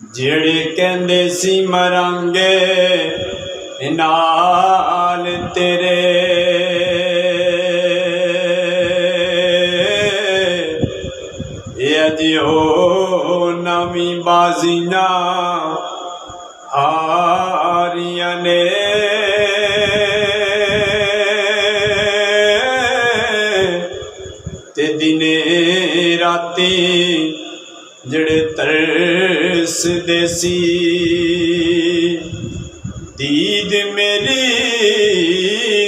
ਜਿਹੜੇ ਕਹਿੰਦੇ ਸੀ ਮਰਾਂਗੇ ਨਾਲ ਤੇਰੇ, ਇਹ ਅਜਿਹੋ ਨਵੀਂ ਬਾਜ਼ੀਆਂ ਹਾਰੀਆਂ ਨੇ। ਤੇ ਦਿਨੇ ਰਾਤੀ ਜਿਹੜੇ ਤਰਸਦੇ ਸੀ, ਦੀਦ ਮੇਰੀ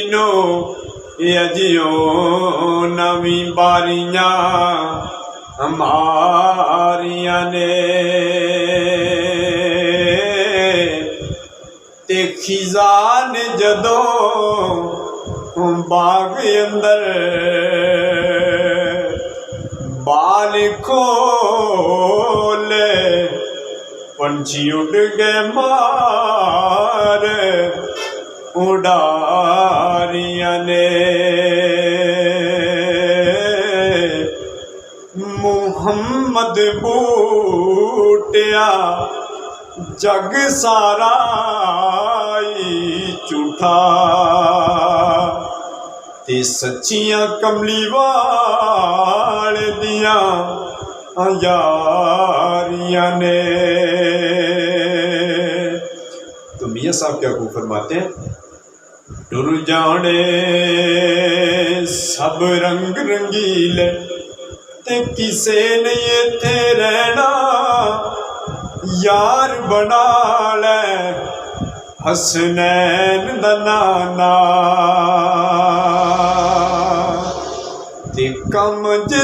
ਨੂੰ ਇਹ ਅਜਿਹੋ ਨਵੀਂ ਬਾਰੀਆਂ ਹਮਾਰੀਆਂ ਨੇ। ਤੇ ਖਿਜ਼ਾਨ ਜਦੋਂ ਬਾਗ ਅੰਦਰ बाल खोले, पंछी उड़ गए मार उड़ारियां ने। मुहम्मद बूटिया जग सारा झूठा, ते सच्चियां कमली वाल दियां यारियां ने। तो मियाँ साहब क्या खूब फरमाते हैं, टुर जाने सब रंग रंगीले, ते किसे नहीं इत्थे रहना, यार बना ले हसनैन दा नाना। ते कम